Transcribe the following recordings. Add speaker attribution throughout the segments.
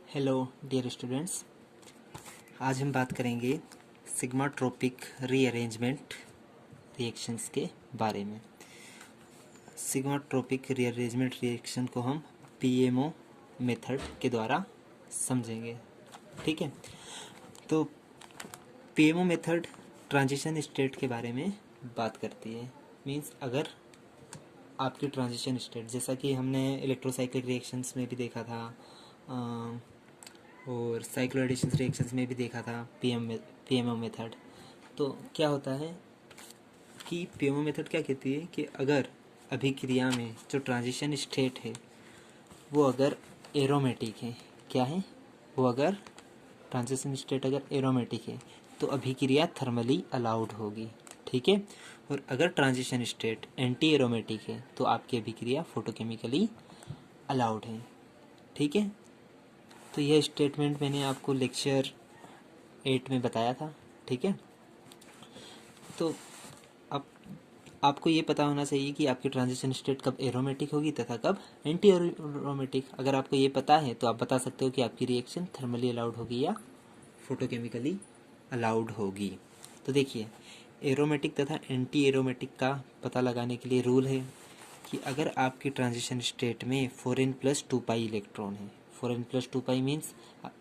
Speaker 1: Hello dear students, आज हम बात करेंगे सिग्माट्रोपिक रीअरेंजमेंट रिएक्शंस के बारे में। सिग्माट्रोपिक रीअरेंजमेंट रिएक्शन को हम पीएमओ मेथड के द्वारा समझेंगे। ठीक है, तो पीएमओ मेथड ट्रांजिशन स्टेट के बारे में बात करती है। मींस अगर आपकी ट्रांजिशन स्टेट, जैसा कि हमने इलेक्ट्रोसाइक्लिक रिएक्शंस में भी देखा था और साइक्लोएडिशन रिएक्शंस में भी देखा था पीएमओ मेथड। तो क्या होता है कि पीएमओ मेथड क्या कहती है कि अगर अभिक्रिया में जो ट्रांजिशन स्टेट है वो अगर एरोमेटिक है, क्या है वो, अगर ट्रांजिशन स्टेट अगर एरोमेटिक है तो अभिक्रिया थर्मली अलाउड होगी। ठीक है, और अगर ट्रांजिशन स्टेट एंटी एरोमेटिक है तो आपकी अभिक्रिया फोटोकेमिकली अलाउड है। ठीक है, तो यह स्टेटमेंट मैंने आपको लेक्चर 8 में बताया था। ठीक है, तो अब आपको ये पता होना चाहिए कि आपकी ट्रांजिशन स्टेट कब एरोमेटिक होगी तथा कब एंटी एरोमेटिक। अगर आपको ये पता है तो आप बता सकते हो कि आपकी रिएक्शन थर्मली अलाउड होगी या फोटोकेमिकली अलाउड होगी। तो देखिए, एरोमेटिक तथा एंटी एरोमेटिक का पता लगाने के लिए रूल है कि अगर आपकी ट्रांजिशन स्टेट में 4n+2π इलेक्ट्रॉन है, 4n+2π मीन्स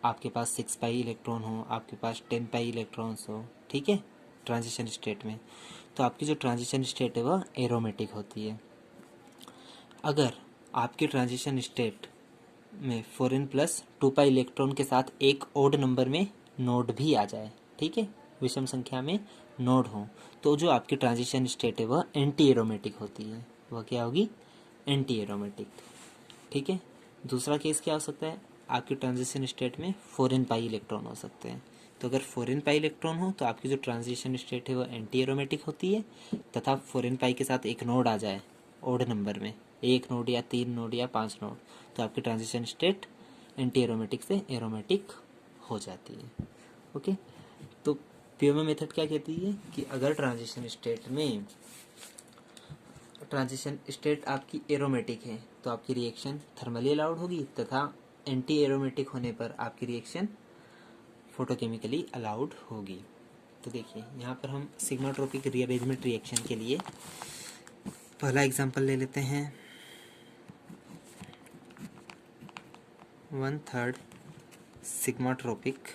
Speaker 1: आपके पास 6π इलेक्ट्रॉन हो, आपके पास 10π इलेक्ट्रॉन्स हो। ठीक है, ट्रांजिशन स्टेट में, तो आपकी जो ट्रांजिशन स्टेट है वह एरोमेटिक होती है। अगर आपकी ट्रांजिशन स्टेट में 4n+2π इलेक्ट्रॉन के साथ एक ओड नंबर में नोड भी आ जाए, ठीक है, विषम संख्या में नोड हो, तो जो आपकी ट्रांजिशन स्टेट है वह एंटी एरोमेटिक होती है। वह क्या होगी? Anti aromatic. ठीक है, दूसरा केस क्या हो सकता है? आपकी ट्रांजिशन स्टेट में 4n π इलेक्ट्रॉन हो सकते हैं। तो अगर 4n π इलेक्ट्रॉन हो तो आपकी जो ट्रांजिशन स्टेट है वह एंटी एरोमेटिक होती है, तथा 4n π के साथ एक नोड आ जाए ओड नंबर में, एक नोड या 3 नोड या 5 नोड, तो आपकी ट्रांजिशन स्टेट एंटी एरोमेटिक से एरोमेटिक हो जाती है। ओके, तो पीएमओ मेथड क्या कहती है कि अगर ट्रांजिशन स्टेट आपकी एरोमेटिक है तो आपकी रिएक्शन थर्मली अलाउड होगी, तथा एंटी एरोमेटिक होने पर आपकी रिएक्शन फोटोकेमिकली अलाउड होगी। तो देखिए, यहाँ पर हम सिग्माट्रोपिक रीअरेंजमेंट रिएक्शन के लिए पहला एग्जांपल ले लेते हैं। 1/3 सिग्माट्रोपिक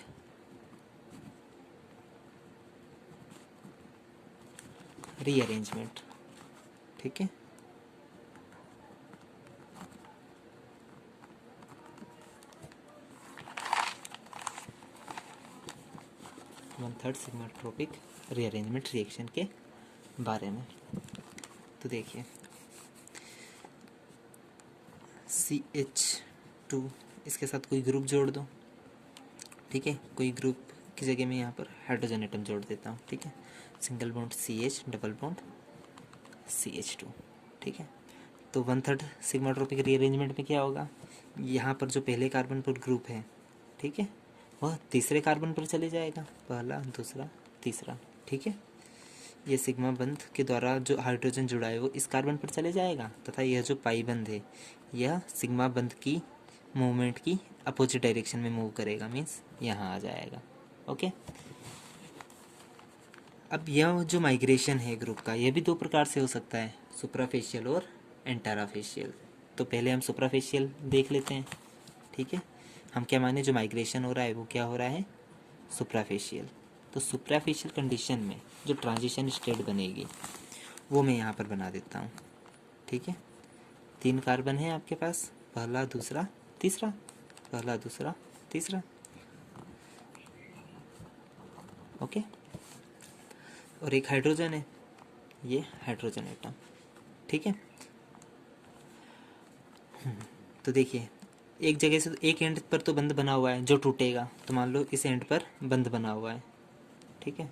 Speaker 1: रीअरेंजमेंट। ठीक है, one third sigmatropic rearrangement reaction के बारे में। तो देखिए, CH2 इसके साथ कोई ग्रुप जोड़ दो। ठीक है, कोई ग्रुप की जगह में यहाँ पर हाइड्रोजन एटम जोड़ देता हूँ। ठीक है, single bond CH, double bond CH2। ठीक है, तो 1/3 सिग्माट्रोपिक रीअरेंजमेंट में क्या होगा? यहाँ पर जो पहले कार्बन पर ग्रुप है, ठीक है, वह तीसरे कार्बन पर चले जाएगा, पहला, दूसरा, तीसरा। ठीक है, ये सिग्मा बंध के द्वारा जो हाइड्रोजन जुड़ा है वो इस कार्बन पर चले जाएगा, तथा यह जो पाई बंध है यह सिग्मा बंध की मूवमेंट की अपोजिट डायरेक्शन में मूव करेगा, मीन्स यहाँ आ जाएगा। ओके, अब यह जो माइग्रेशन है ग्रुप का, यह भी दो प्रकार से हो सकता है, सुप्राफेशियल और एंटाराफेशियल। तो पहले हम सुप्राफेशियल देख लेते हैं। ठीक है, हम क्या माने, जो माइग्रेशन हो रहा है वो क्या हो रहा है? सुप्राफेशियल। तो सुप्राफेशियल कंडीशन में जो ट्रांजिशन स्टेट बनेगी वो मैं यहाँ पर बना देता हूँ। ठीक है, 3 कार्बन है आपके पास, पहला, दूसरा, तीसरा, पहला, दूसरा, तीसरा। ओके, और एक हाइड्रोजन है, ये हाइड्रोजन एटम। ठीक है, तो देखिए, एक जगह से एक एंड पर तो बंध बना हुआ है जो टूटेगा, तो मान लो इस एंड पर बंध बना हुआ है। ठीक है,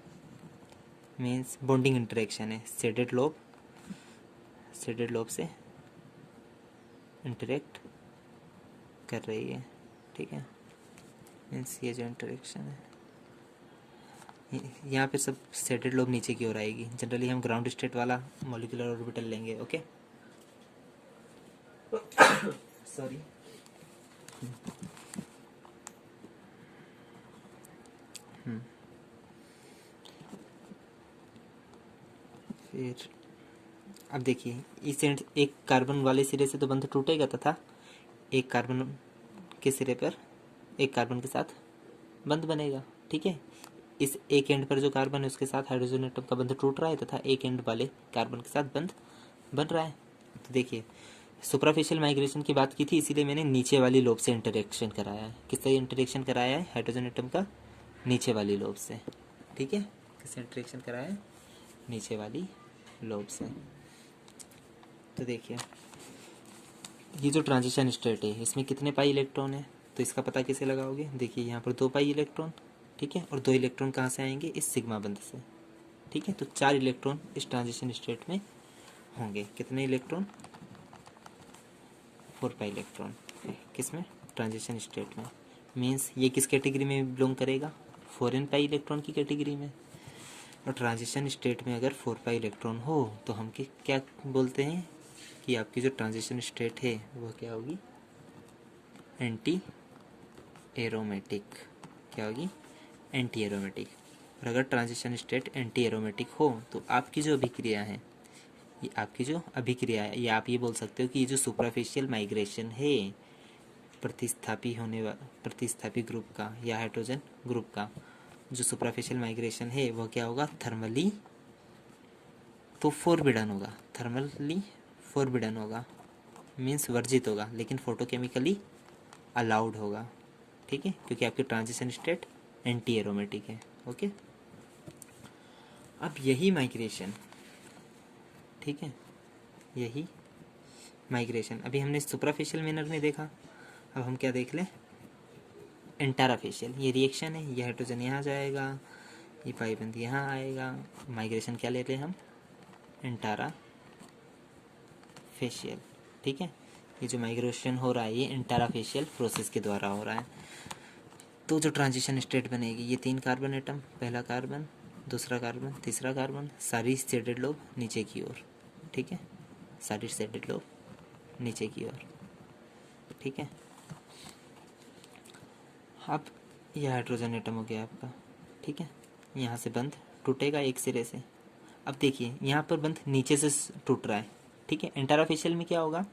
Speaker 1: मीन्स बॉन्डिंग इंटरेक्शन है, शेडेड लोब से इंटरेक्ट कर रही है। ठीक है, मीन्स ये जो इंटरेक्शन है यहाँ पे सब शेडेड लोब नीचे की ओर आएगी। जनरली हम ग्राउंड स्टेट वाला मॉलिक्यूलर ऑर्बिटल लेंगे। Okay, sorry. फिर अब देखिए इस एंड एक कार्बन वाले सिरे से तो बंध टूटेगा तथा एक कार्बन के सिरे पर एक कार्बन के साथ बंध बनेगा। ठीक है, इस एक एंड पर जो कार्बन है उसके साथ हाइड्रोजन एटम का बंध टूट रहा है तथा एक एंड वाले कार्बन के साथ बंध बन रहा है। तो देखिए सुपरफिशियल माइग्रेशन की बात की थी, इसीलिए मैंने नीचे वाली लोब से इंटरेक्शन कराया है। किससे इंटरेक्शन कराया है? हाइड्रोजन एटम का नीचे वाली लोब से। ठीक है, किससे इंटरेक्शन कराया है? नीचे वाली लोब से। तो देखिए ये जो ट्रांजिशन स्टेट है इसमें कितने पाई इलेक्ट्रॉन है, तो इसका पता कैसे लगाओगे? देखिए यहाँ पर 2 पाई इलेक्ट्रॉन, ठीक है, और 2 इलेक्ट्रॉन कहाँ से आएंगे? इस सिग्मा बंध से। ठीक है, तो 4 इलेक्ट्रॉन इस ट्रांजिशन स्टेट में होंगे। कितने इलेक्ट्रॉन? 4 पाई इलेक्ट्रॉन किस में? ट्रांजिशन स्टेट में। मीन्स ये किस कैटेगरी में बिलोंग करेगा? 4n पाई इलेक्ट्रॉन की कैटेगरी में। और ट्रांजिशन स्टेट में अगर 4 पाई इलेक्ट्रॉन हो तो हम क्या बोलते हैं कि आपकी जो ट्रांजिशन स्टेट है वह क्या होगी? Anti aromatic. क्या होगी? Anti aromatic. और अगर ट्रांजिशन स्टेट एंटी एरोमेटिक हो तो आपकी जो अभिक्रिया है, ये आपकी जो अभिक्रिया है, या आप ये बोल सकते हो कि ये जो सुपरफिशियल माइग्रेशन है प्रतिस्थापी ग्रुप का या हाइड्रोजन ग्रुप का जो सुपरफिशियल माइग्रेशन है वह क्या होगा? थर्मली तो फोरबिडन होगा। थर्मली फोरबिडन होगा मीन्स वर्जित होगा, लेकिन फोटोकेमिकली अलाउड होगा। ठीक है, क्योंकि आपकी ट्रांजिशन स्टेट एंटी एरोमेटिक है। ओके, अब यही माइग्रेशन, ठीक है, यही माइग्रेशन अभी हमने सुपरफिशियल मैनर में देखा, अब हम क्या देख लें? इंटराफेशियल। ये रिएक्शन है, ये हाइड्रोजन यहाँ जाएगा, ये पाईबंद यहाँ आएगा। माइग्रेशन क्या लेते हैं हम? इंटराफेशियल। ठीक है, ये जो माइग्रेशन हो रहा है ये इंटराफेशियल प्रोसेस के द्वारा हो रहा है। तो जो ट्रांजिशन स्टेट बनेगी, ये 3 कार्बन एटम, पहला कार्बन, दूसरा कार्बन, तीसरा कार्बन, सारी शेडेड लोब नीचे की ओर। ठीक है, सारी शेडेड लोब नीचे की ओर। ठीक है, अब यह हाइड्रोजन एटम हो गया आपका। ठीक है, यहाँ से बंध टूटेगा एक सिरे से। अब देखिए यहाँ पर बंध नीचे से टूट रहा है। ठीक है, इंटराफेशियल में क्या होगा?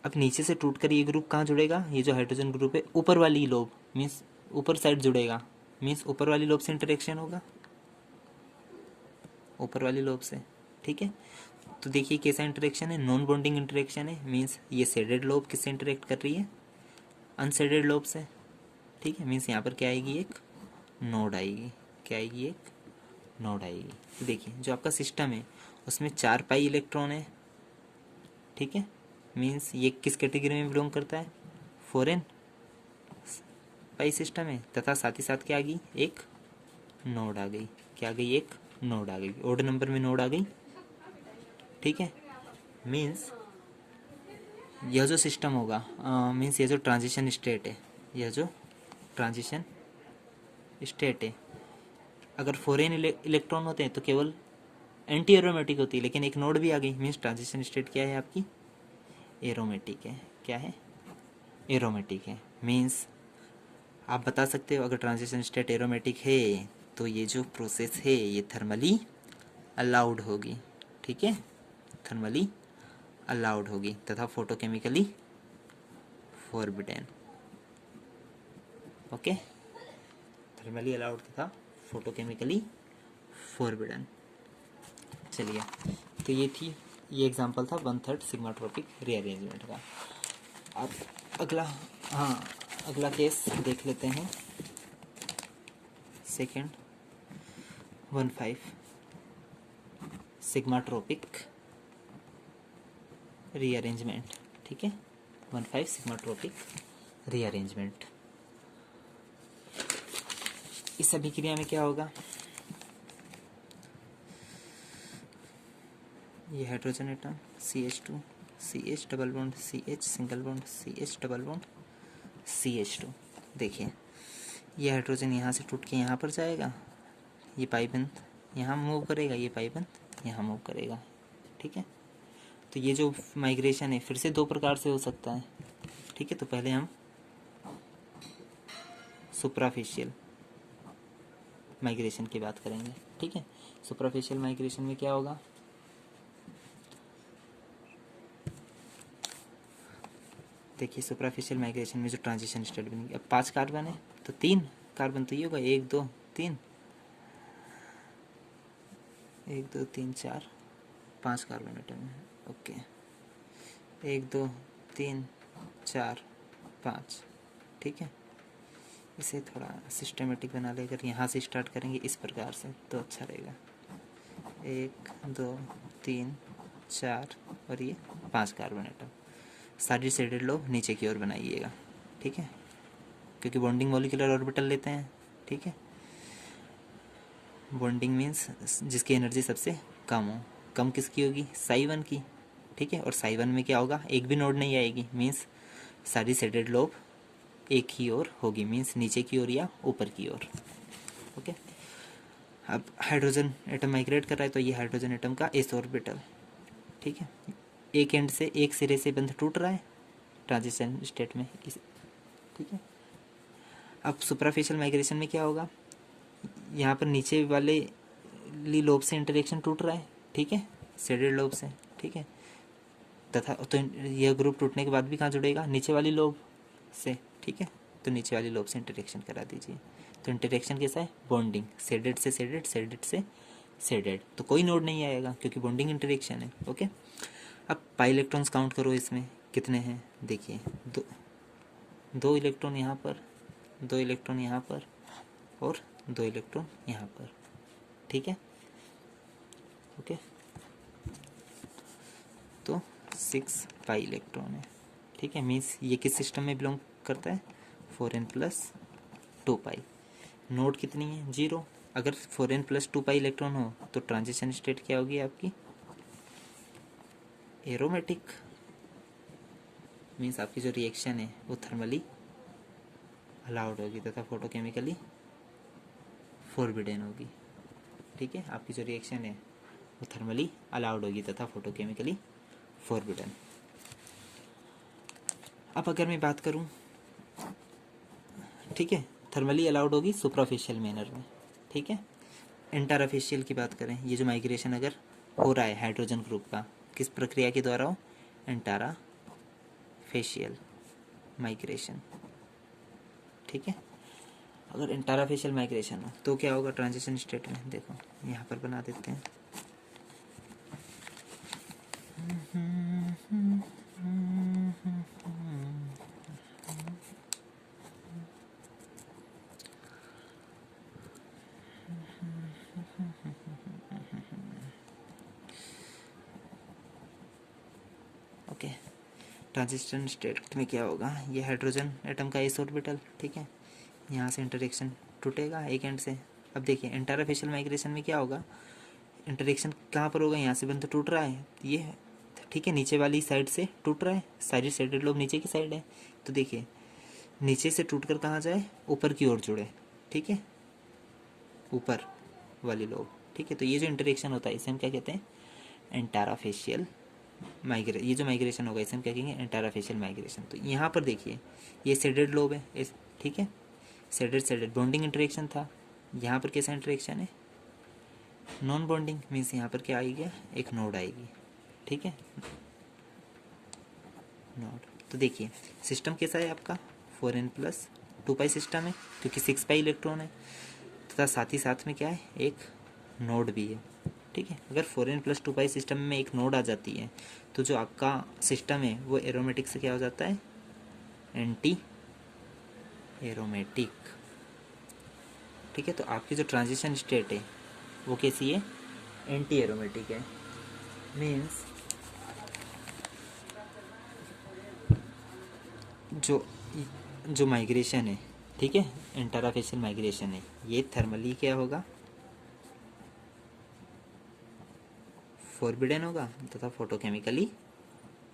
Speaker 1: अब नीचे से टूट कर ये ग्रुप कहाँ जुड़ेगा? ये जो हाइड्रोजन ग्रुप है ऊपर वाली लोब मीन्स ऊपर साइड जुड़ेगा, मीन्स ऊपर वाली लोब से इंटरेक्शन होगा, ऊपर वाली लोब से। ठीक है, तो देखिए कैसा इंटरेक्शन है? नॉन बॉन्डिंग इंटरेक्शन है। मीन्स ये शेडेड लोब किससे इंटरेक्ट कर रही है? अनशेडेड लोब से। ठीक है, मीन्स यहाँ पर क्या आएगी? एक नोड आएगी। क्या आएगी? एक नोड आएगी। तो देखिए जो आपका सिस्टम है उसमें 4 पाई इलेक्ट्रॉन है। ठीक है, मीन्स ये किस कैटेगरी में बिलोंग करता है? 4n पाई सिस्टम है, तथा साथ ही साथ क्या आ गई? एक नोड आ गई। क्या आ गई? एक नोड आ गई, ओड नंबर में नोड आ गई। ठीक है, मीन्स यह जो सिस्टम होगा मीन्स यह जो ट्रांजिशन स्टेट है, यह जो ट्रांजिशन स्टेट है, अगर 4n इलेक्ट्रॉन होते हैं तो केवल एंटी एरोमेटिक होती है, लेकिन एक नोड भी आ गई। मीन्स ट्रांजिशन स्टेट क्या है आपकी? एरोमेटिक है। क्या है? एरोमेटिक है। मीन्स आप बता सकते हो अगर ट्रांजिशन स्टेट एरोमेटिक है तो ये जो प्रोसेस है ये थर्मली अलाउड होगी। ठीक है, थर्मली अलाउड होगी तथा photochemically forbidden. Okay, thermally allowed तथा फोटोकेमिकली फॉरबिडन। चलिए, तो ये एग्जांपल था 1/3 सिग्माट्रोपिक रीअरेंजमेंट का। अब अगला केस देख लेते हैं। Second 1/5 sigmatropic rearrangement. ठीक है, 1/5 सिग्माट्रोपिक रीअरेंजमेंट। इस अभिक्रिया में क्या होगा? ये hydrogen atom CH2 CH double bond CH single bond CH double bond CH2। देखिए ये हाइड्रोजन यहाँ से टूट के यहाँ पर जाएगा, ये पाईबंद यहाँ मूव करेगा, ये पाईबंद यहाँ मूव करेगा। ठीक है, तो ये जो माइग्रेशन है फिर से 2 प्रकार से हो सकता है। ठीक है, तो पहले हम सुपराफिशियल माइग्रेशन की बात करेंगे, ठीक है। सुपरफिशियल माइग्रेशन में क्या होगा, देखिए सुपरफिशियल माइग्रेशन में जो ट्रांजिशन स्टेट बनेगी, अब 5 कार्बन है तो 3 कार्बन तो ये होगा, 1 2 3, 1 2 3 4 5 कार्बन एटम है, ओके। 1 2 3 4 5, ठीक है। इसे थोड़ा सिस्टमेटिक बना ले, अगर यहाँ से स्टार्ट करेंगे इस प्रकार से तो अच्छा रहेगा। 1 2 3 4 और ये 5 कार्बन एटम, सारी शेडेड लोब नीचे की ओर बनाइएगा, ठीक है, क्योंकि बॉन्डिंग मॉलिक्यूलर ऑर्बिटल लेते हैं, ठीक है। बॉन्डिंग मीन्स जिसकी एनर्जी सबसे कम हो, कम किसकी होगी, साई 1 की, ठीक है। और साई 1 में क्या होगा, एक भी नोड नहीं आएगी, मीन्स सारी शेडेड लोब एक ही ओर होगी, मीन्स नीचे की ओर या ऊपर की ओर, ओके। अब हाइड्रोजन एटम माइग्रेट कर रहा है तो ये हाइड्रोजन एटम का एस ऑर्बिटल, ठीक है। एक एंड से, एक सिरे से बंध टूट रहा है ट्रांजिशन स्टेट में, ठीक है। अब सुपरफिशियल माइग्रेशन में क्या होगा, यहाँ पर नीचे वाले लोब से इंटरेक्शन टूट रहा है, ठीक है, शेडेड लोब से, ठीक है। तथा तो यह ग्रुप टूटने के बाद भी कहाँ जुड़ेगा, नीचे वाली लोब से, ठीक है। तो नीचे वाली लोब से इंटरेक्शन करा दीजिए, तो इंटरेक्शन कैसा है, बॉन्डिंग, शेडेड से शेडेड, शेडेड से शेडेड, तो कोई नोड नहीं आएगा क्योंकि बॉन्डिंग इंटरेक्शन है, ओके। अब पाई इलेक्ट्रॉन्स काउंट करो, इसमें कितने हैं, देखिए 2 इलेक्ट्रॉन यहाँ पर, 2 इलेक्ट्रॉन यहाँ पर और 2 इलेक्ट्रॉन यहाँ पर, ठीक है, ओके। तो 6 पाई इलेक्ट्रॉन है, ठीक है। मीन्स ये किस सिस्टम में बिलोंग करता है, 4n+2 पाई। नोड कितनी है, 0। अगर 4n+2 पाई इलेक्ट्रॉन हो तो ट्रांजिशन स्टेट क्या होगी आपकी, एरोमेटिक, मीन्स आपकी जो रिएक्शन है वो थर्मली अलाउड होगी तथा फोटोकेमिकली फॉरबिडन होगी, ठीक है। आपकी जो रिएक्शन है वो थर्मली अलाउड होगी तथा फोटोकेमिकली फॉरबिडन। अब अगर मैं बात करूं, ठीक है, थर्मली अलाउड होगी सुपरफिशियल मैनर में, ठीक है। इंटरफेशियल की बात करें, ये जो माइग्रेशन अगर हो रहा है हाइड्रोजन ग्रुप का, किस प्रक्रिया के द्वारा हो, इंटरफेशियल माइग्रेशन, ठीक है। अगर इंटरफेशियल माइग्रेशन हो तो क्या होगा ट्रांजिशन स्टेट में, देखो यहाँ पर बना देते हैं, ओके। ट्रांजिशन स्टेट में क्या होगा, ये हाइड्रोजन एटम का एस ऑर्बिटल, ठीक है, यहाँ से इंटरेक्शन टूटेगा एक एंड से। अब देखिए इंटरफेशियल माइग्रेशन में क्या होगा, इंटरेक्शन कहाँ पर होगा, यहाँ से बंद टूट रहा है ये, ठीक है, नीचे वाली साइड से टूट रहा है, सारी शेडेड लोब नीचे की साइड है, तो देखिए नीचे से टूटकर कहाँ जाए, ऊपर की ओर जुड़े, ठीक है, ऊपर वाली लोब, ठीक है। तो ये जो इंटरेक्शन होता है इसे हम क्या कहते हैं, इंटरफेशियल ये जो माइग्रेशन होगा इसे हम क्या कहेंगे, इंटरफेशियल माइग्रेशन। तो यहाँ पर देखिए ये शेडेड लोब है इस, ठीक है, शेडेड शेडेड बॉन्डिंग इंटरेक्शन था, यहाँ पर कैसा इंटरेक्शन है, नॉन बॉन्डिंग, मीन्स यहाँ पर क्या आएगी, एक नोड आएगी, ठीक है, नोड। तो देखिए सिस्टम कैसा है आपका, 4n+2 पाई सिस्टम है क्योंकि 6 पाई इलेक्ट्रॉन है, तथा साथ ही साथ में क्या है, एक नोड भी है, ठीक है। अगर 4n+2 पाई सिस्टम में एक नोड आ जाती है तो जो आपका सिस्टम है वो एरोमेटिक से क्या हो जाता है, एंटी एरोमेटिक, ठीक है। तो आपकी जो ट्रांजिशन स्टेट है वो कैसी है, एंटी एरोमेटिक है, मीन्स जो माइग्रेशन है, ठीक है, इंटरफेशियल माइग्रेशन है, ये थर्मली क्या होगा, फॉरबिडन होगा तथा फोटोकेमिकली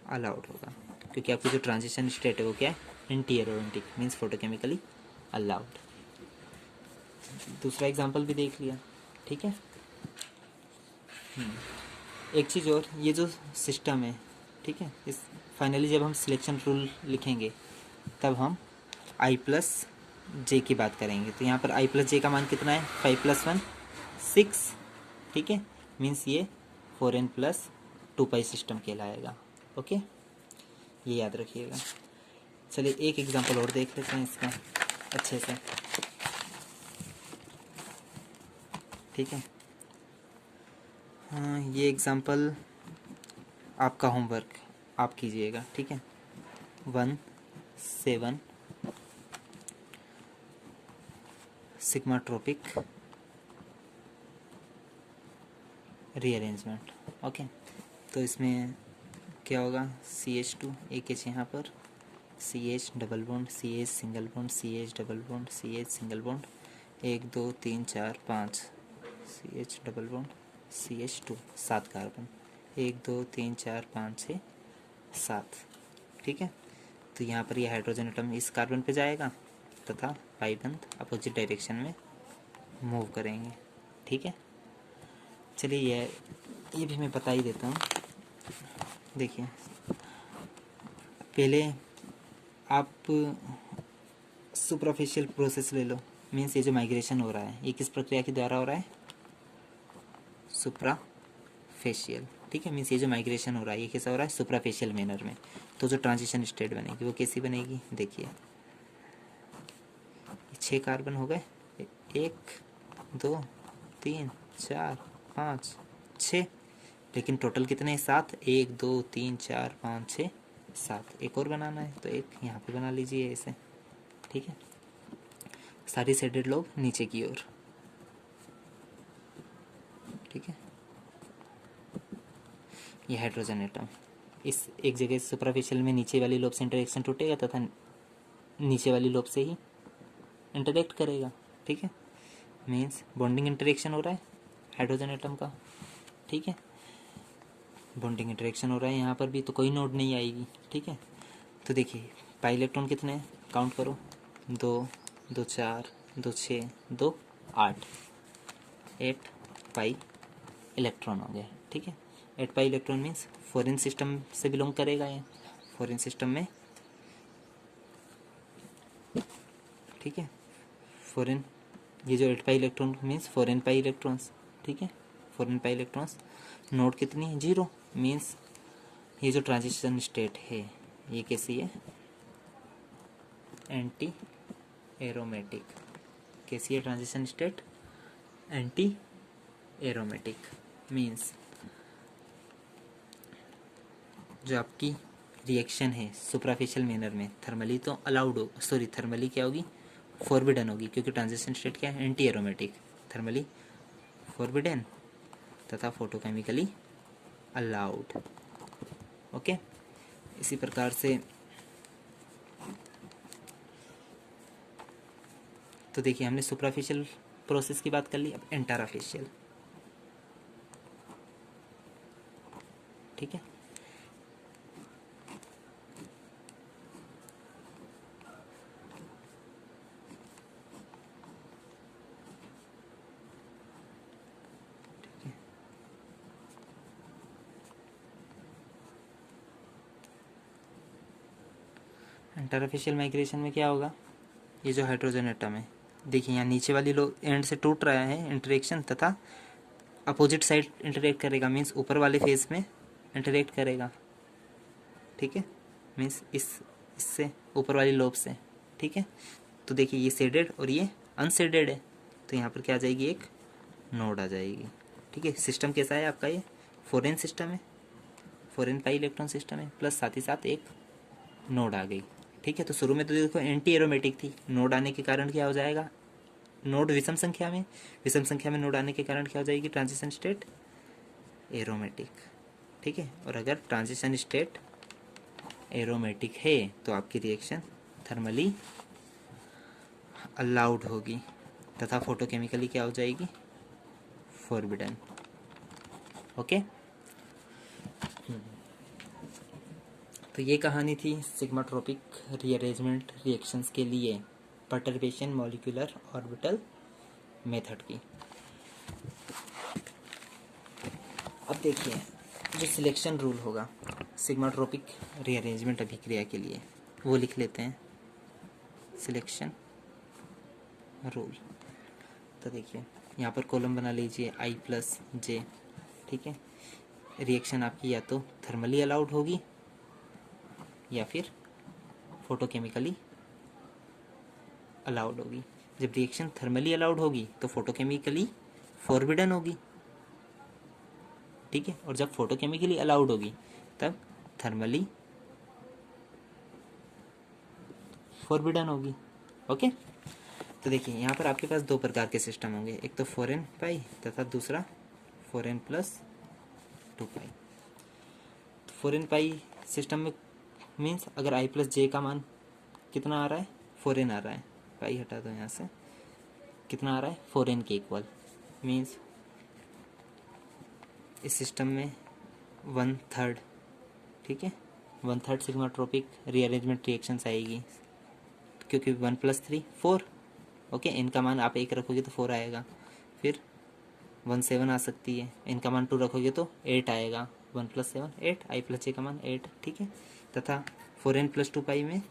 Speaker 1: अलाउड होगा, क्योंकि आपकी जो ट्रांजिशन स्टेट है वो क्या है, anti aromatic, means photochemically allowed. दूसरा एग्जांपल भी देख लिया, ठीक है। एक चीज़ और, ये जो सिस्टम है, ठीक है, इस फाइनली जब हम सिलेक्शन रूल लिखेंगे तब हम I+ जे की बात करेंगे तो यहाँ पर आई प्लस जे का मान कितना है, 5 + 1 6, ठीक है। मीन्स ये 4n + 2 पाई सिस्टम कहलाएगा। ओके, ये याद रखिएगा। चलिए एक एग्जांपल और देख लेते हैं इसका अच्छे से, ठीक है। हाँ, ये एग्जांपल आपका होमवर्क आप कीजिएगा, ठीक है। 1 7 सिग्माट्रोपिक रीअरेंजमेंट। ओके, तो इसमें क्या होगा, CH2 एक एच यहाँ पर, CH double bond, CH single bond, CH double bond, CH single bond, 1 2 3 4 5, CH double bond, CH2 7 carbon, 1 2 3 4 5 6 7, ठीक है। तो यहाँ पर ये हाइड्रोजन एटम इस कार्बन पे जाएगा तथा पाई बंध अपोजिट डायरेक्शन में मूव करेंगे, ठीक है। चलिए ये भी मैं बता ही देता हूँ। देखिए पहले आप सुपरफिशियल प्रोसेस ले लो। मीन्स ये जो माइग्रेशन हो रहा है ये किस प्रक्रिया के द्वारा हो रहा है, सुप्राफेशियल, ठीक है। मीन्स ये जो माइग्रेशन हो रहा है ये कैसा हो रहा है, सुप्राफेशियल मैनर में। तो जो ट्रांजिशन स्टेट बनेगी वो कैसी बनेगी, देखिए 6 कार्बन हो गए, 1 2 3 4 5 6, लेकिन टोटल कितने, 7, 1 2 3 4 5 6 7। एक और बनाना है तो एक यहाँ पे बना लीजिए ऐसे, ठीक है। सारी शेडेड लोब नीचे की ओर, ठीक है। ये हाइड्रोजन एटम इस एक जगह सुपरफिशियल में नीचे वाली लोब से इंटरेक्शन टूटेगा तथा नीचे वाली लोब से ही इंटरेक्ट करेगा, ठीक है। मीन्स बॉन्डिंग इंटरेक्शन हो रहा है हाइड्रोजन एटम का, ठीक है। बॉन्डिंग इंटरेक्शन हो रहा है यहाँ पर भी, तो कोई नोड नहीं आएगी, ठीक है। तो देखिए पाई इलेक्ट्रॉन कितने हैं, काउंट करो, 2 2 4 2 6 2 8, 8 पाई इलेक्ट्रॉन हो गए, ठीक है। 8 pi electron means foreign system से बिलोंग करेगा ये, फॉरेन सिस्टम में, ठीक है। फॉरेन, ये जो 8 pi electron means foreign pi electrons, ठीक है। फॉरेन पाई इलेक्ट्रॉन्स, नोड कितनी है, 0, मीन्स ये जो ट्रांजिशन स्टेट है ये कैसी है, एंटी एरोमेटिक। कैसी है transition state, anti aromatic. Means जो आपकी रिएक्शन है सुपरफिशियल मैनर में थर्मली तो अलाउड हो, सॉरी थर्मली क्या होगी, फॉरबिडन होगी, क्योंकि ट्रांजिशन स्टेट क्या है, एंटी एरोमेटिक, थर्मली फॉरबिडन तथा फोटोकेमिकली अलाउड। ओके, इसी प्रकार से तो देखिए हमने सुपरफिशियल प्रोसेस की बात कर ली, अब एंटाराफेशियल, ठीक है। इंटरफेशियल माइग्रेशन में क्या होगा, ये जो हाइड्रोजन एटम है देखिए यहाँ नीचे वाली लो एंड से टूट रहा है इंटरेक्शन तथा अपोजिट साइड इंटरेक्ट करेगा, मीन्स ऊपर वाले फेस में इंटरेक्ट करेगा, ठीक है। मीन्स इससे ऊपर वाली लोब से, ठीक है। तो देखिए ये शेडेड और ये अनशेडेड है, तो यहाँ पर क्या आ जाएगी, एक नोड आ जाएगी, ठीक है। सिस्टम कैसा है आपका, ये फॉरेन सिस्टम है, फॉरेन पाई इलेक्ट्रॉन सिस्टम है, प्लस साथ ही साथ एक नोड आ गई, ठीक है। तो शुरू में तो देखो एंटी एरोमेटिक थी, नोड आने के कारण क्या हो जाएगा, नोड विषम संख्या में नोड आने के कारण क्या हो जाएगी, ट्रांजिशन स्टेट एरोमेटिक, ठीक है। और अगर ट्रांजिशन स्टेट एरोमेटिक है तो आपकी रिएक्शन थर्मली अलाउड होगी तथा फोटोकेमिकली क्या हो जाएगी, फॉरबिडन। ओके, तो ये कहानी थी सिग्माट्रोपिक रीअरेंजमेंट रिएक्शंस के लिए परटर्बेशन मॉलिक्यूलर ऑर्बिटल मेथड की। अब देखिए जो सिलेक्शन रूल होगा सिग्माट्रोपिक रीअरेंजमेंट अभिक्रिया के लिए वो लिख लेते हैं। Selection rule. तो देखिए यहाँ पर कॉलम बना लीजिए I प्लस जे, ठीक है। रिएक्शन आपकी या तो थर्मली अलाउड होगी या फिर फोटोकेमिकली अलाउड होगी। जब रिएक्शन थर्मली अलाउड होगी तो फोटोकेमिकली फॉरबिडन होगी, ठीक है। और जब फोटोकेमिकली अलाउड होगी तब थर्मली फॉरबिडन होगी। ओके। तो देखिए यहाँ पर आपके पास दो प्रकार के सिस्टम होंगे, एक तो 4n पाई तथा दूसरा 4n प्लस 2 पाई। 4n पाई सिस्टम में मीन्स अगर I प्लस जे का मान कितना आ रहा है, 4n आ रहा है, पाई हटा दो यहाँ से, कितना आ रहा है 4n के इक्वल, मीन्स इस सिस्टम में 1/3, ठीक है, 1/3 सिग्माट्रोपिक रीअरेंजमेंट रिएक्शंस आएगी, क्योंकि 1 प्लस 3 4। ओके, इनका मान आप 1 रखोगे तो 4 आएगा, फिर 1 7 आ सकती है, इनका मान 2 रखोगे तो 8 आएगा, 1 प्लस 7 8, I प्लस जे का मान 8, ठीक है। तथा 4n प्लस 2 पाई में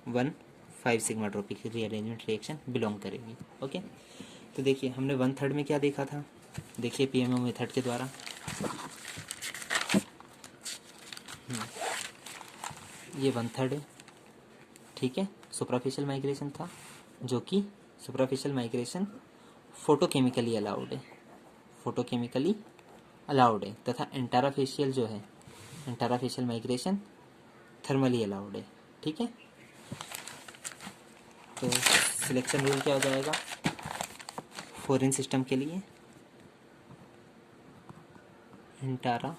Speaker 1: 1 5 सिग्माट्रोपिक रीअरेंजमेंट रिएक्शन बिलोंग करेगी। ओके। तो देखिए हमने 1/3 में क्या देखा था, देखिए PMO मेथड के द्वारा ये 1/3 है, ठीक है। सुपरफिशियल माइग्रेशन था, जो कि सुपरफिशियल माइग्रेशन फोटोकेमिकली अलाउड है, फोटोकेमिकली अलाउड है। तथा इंटराफेशियल जो है, इंटराफेशियल माइग्रेशन थर्मली अलाउड है, ठीक है। तो सिलेक्शन रूल क्या हो जाएगा, फॉरेन सिस्टम के लिए इंटारा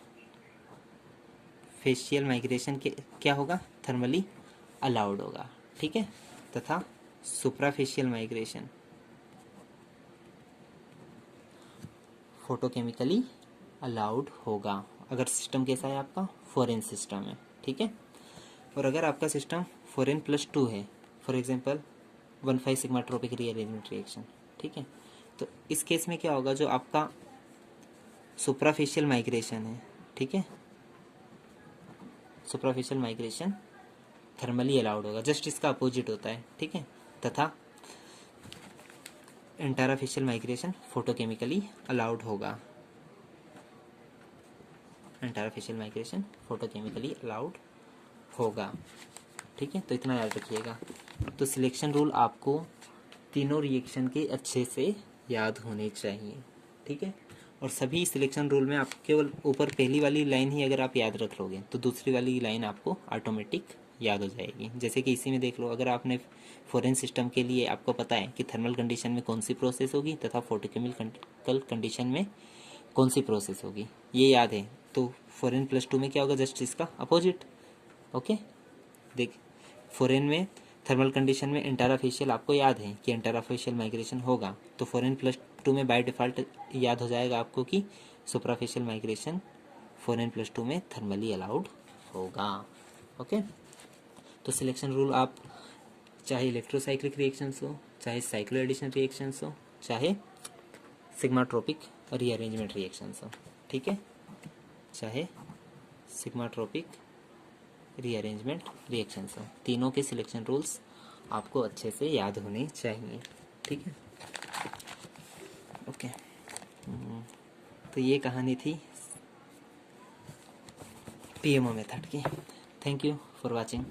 Speaker 1: फेशियल माइग्रेशन के क्या होगा, थर्मली अलाउड होगा, ठीक है। तथा सुप्राफेशियल माइग्रेशन फोटोकेमिकली अलाउड होगा, अगर सिस्टम कैसा है आपका, फॉरेन सिस्टम है, ठीक है। और अगर आपका सिस्टम 4n प्लस 2 है, for example 1,5 sigmatropic rearrangement reaction, ठीक है, तो इस केस में क्या होगा, जो आपका सुप्राफेशियल माइग्रेशन है, ठीक है, सुपरफिशियल माइग्रेशन थर्मली अलाउड होगा, जस्ट इसका अपोजिट होता है, ठीक है। तथा इंटराफेशियल माइग्रेशन फोटोकेमिकली अलाउड होगा, इंटराफेशियल माइग्रेशन फोटोकेमिकली अलाउड होगा, ठीक है। तो इतना याद रखिएगा। तो सिलेक्शन रूल आपको तीनों रिएक्शन के अच्छे से याद होने चाहिए, ठीक है। और सभी सिलेक्शन रूल में आप केवल ऊपर पहली वाली लाइन ही अगर आप याद रख लोगे तो दूसरी वाली लाइन आपको ऑटोमेटिक याद हो जाएगी। जैसे कि इसी में देख लो, अगर आपने फॉरेन सिस्टम के लिए आपको पता है कि थर्मल कंडीशन में कौन सी प्रोसेस होगी तथा फोटोकेमिकल कंडीशन में कौन सी प्रोसेस होगी, ये याद है, तो फॉरेन प्लस 2 में क्या होगा, जस्ट इसका अपोजिट। ओके, देख फॉरेन में थर्मल कंडीशन में इंटराफेशियल आपको याद है कि इंटराफेशियल माइग्रेशन होगा, तो फॉरेन प्लस 2 में बाय डिफ़ॉल्ट याद हो जाएगा आपको कि सुपराफेशियल माइग्रेशन फॉरेन प्लस 2 में थर्मली अलाउड होगा। ओके, तो सिलेक्शन रूल आप चाहे इलेक्ट्रोसाइक्लिक रिएक्शंस हो, चाहे साइक्लो एडिशन रिएक्शंस हो, चाहे सिग्माट्रोपिक रीअरेंजमेंट रिएक्शंस हो, ठीक है, चाहे सिग्माट्रोपिक रीअरेंजमेंट रिएक्शंस हो, तीनों के सिलेक्शन रूल्स आपको अच्छे से याद होने चाहिए, ठीक है। ओके, तो ये कहानी थी PMO मेथड की। Thank you for watching.